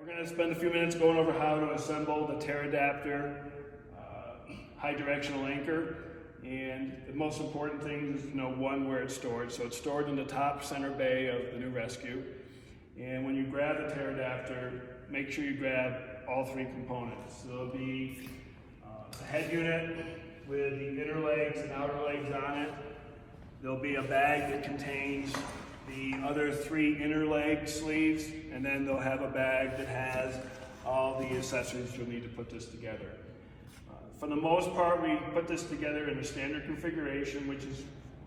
We're going to spend a few minutes going over how to assemble the TerraDapter high directional anchor. And the most important thing is to know, one, where it's stored. So it's stored in the top center bay of the new rescue. And when you grab the TerraDapter, make sure you grab all three components. So there'll be a head unit with the inner legs and outer legs on it. There'll be a bag that contains the other three inner leg sleeves, and then they'll have a bag that has all the accessories you'll need to put this together. For the most part, we put this together in the standard configuration, which is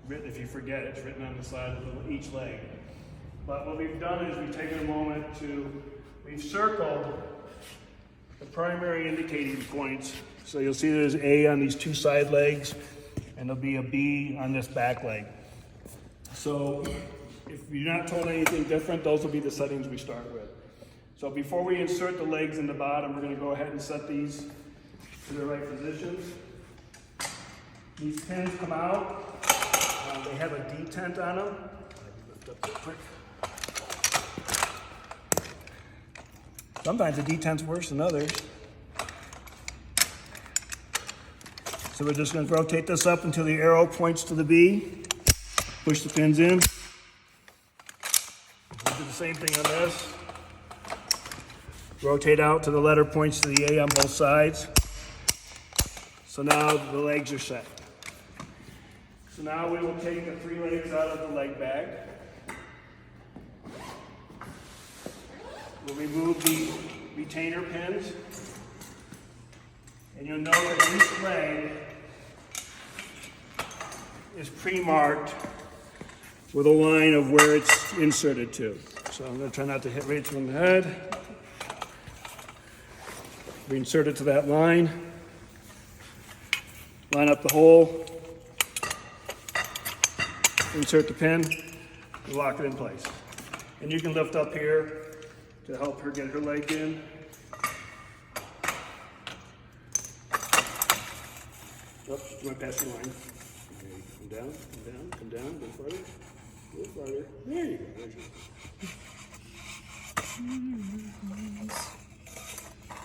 written, if you forget, it's written on the side of each leg. But what we've done is we've taken a moment we've circled the primary indicating points. So you'll see there's A on these two side legs, and there'll be a B on this back leg. So if you're not told anything different, those will be the settings we start with. So before we insert the legs in the bottom, we're going to go ahead and set these to the right positions. These pins come out. They have a detent on them. Lift up real quick. Sometimes the detent's worse than others. So we're just going to rotate this up until the arrow points to the B. Push the pins in. We'll do the same thing on this. Rotate out till the letter points to the A on both sides. So now the legs are set. So now we will take the three legs out of the leg bag. We'll remove the retainer pins. And you'll note that each leg is pre-marked with a line of where it's inserted to. So I'm going to try not to hit Rachel in the head. We insert it to that line. Line up the hole. Insert the pin and lock it in place. And you can lift up here to help her get her leg in. Oops, went past the line. Okay, come down, come down, come down, go farther. Go farther. There you go. There's your...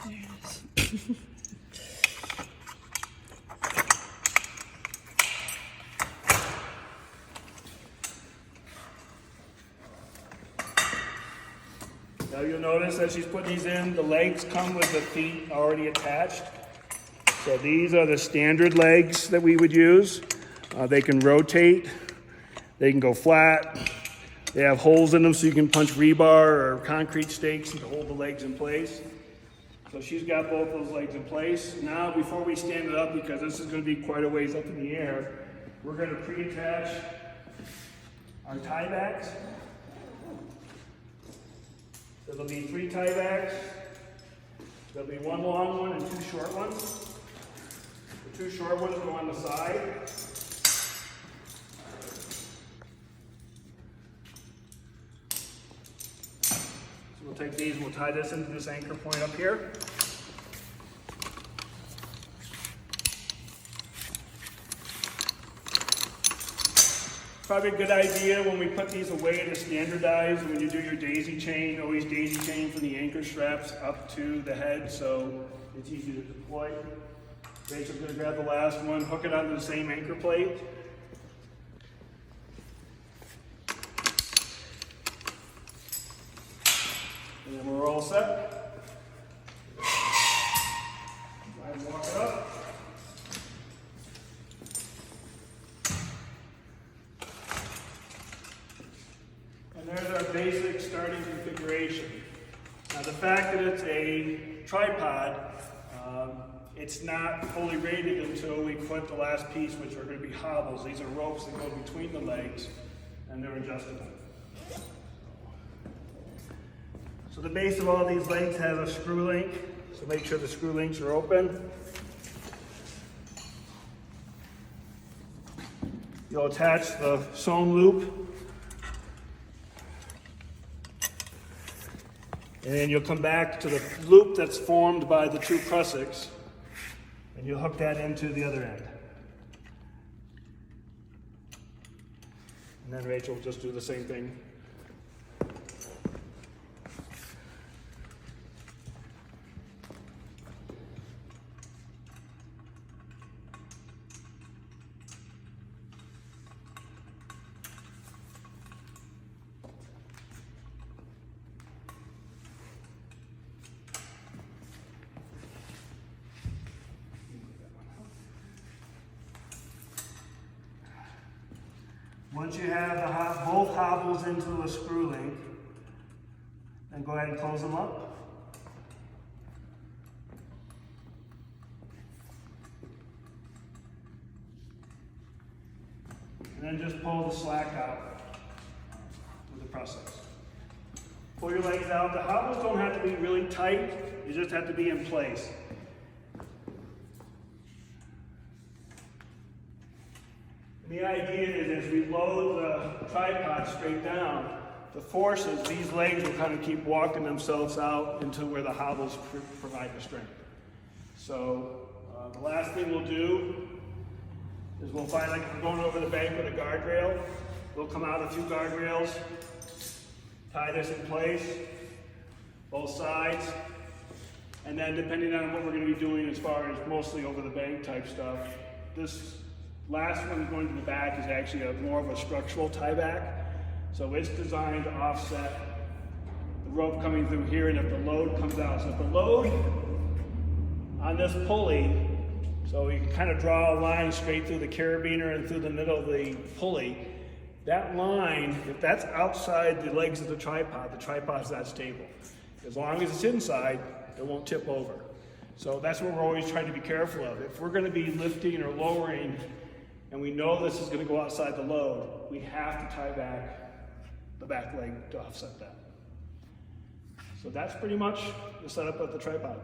There it is. Now you'll notice as she's putting these in, the legs come with the feet already attached. So these are the standard legs that we would use. They can rotate, they can go flat, they have holes in them so you can punch rebar or concrete stakes to hold the legs in place. So she's got both those legs in place. Now before we stand it up, because this is going to be quite a ways up in the air, we're going to pre-attach our tie backs. So there'll be three tie backs. There'll be one long one and two short ones. The two short ones go on the side. So we'll take these and we'll tie this into this anchor point up here. Probably a good idea when we put these away to standardize, when you do your daisy chain, always daisy chain from the anchor straps up to the head so it's easy to deploy. Rachel's going to grab the last one, hook it onto the same anchor plate. And then we're all set. Go ahead and walk it up. And there's our basic starting configuration. Now the fact that it's a tripod, it's not fully rated until we put the last piece, which are going to be hobbles. These are ropes that go between the legs, and they're adjustable. So the base of all these legs has a screw link, so make sure the screw links are open. You'll attach the sewn loop, and then you'll come back to the loop that's formed by the two prussiks, and you'll hook that into the other end. And then Rachel will just do the same thing. Once you have both hobbles into a screw link, then go ahead and close them up. And then just pull the slack out with the process. Pull your legs out. The hobbles don't have to be really tight, you just have to be in place. The idea is as we load the tripod straight down, the forces, these legs will kind of keep walking themselves out into where the hobbles provide the strength. So the last thing we'll do is we'll find, like if we're going over the bank with a guardrail, we'll come out a few guardrails, tie this in place, both sides, and then depending on what we're going to be doing as far as mostly over the bank type stuff, this last one going to the back is actually more of a structural tie back. So it's designed to offset the rope coming through here, and if the load comes out. So if the load on this pulley, so you can kind of draw a line straight through the carabiner and through the middle of the pulley. That line, if that's outside the legs of the tripod's not stable. As long as it's inside, it won't tip over. So that's what we're always trying to be careful of. If we're going to be lifting or lowering, and we know this is going to go outside the load, we have to tie back the back leg to offset that. So that's pretty much the setup of the tripod.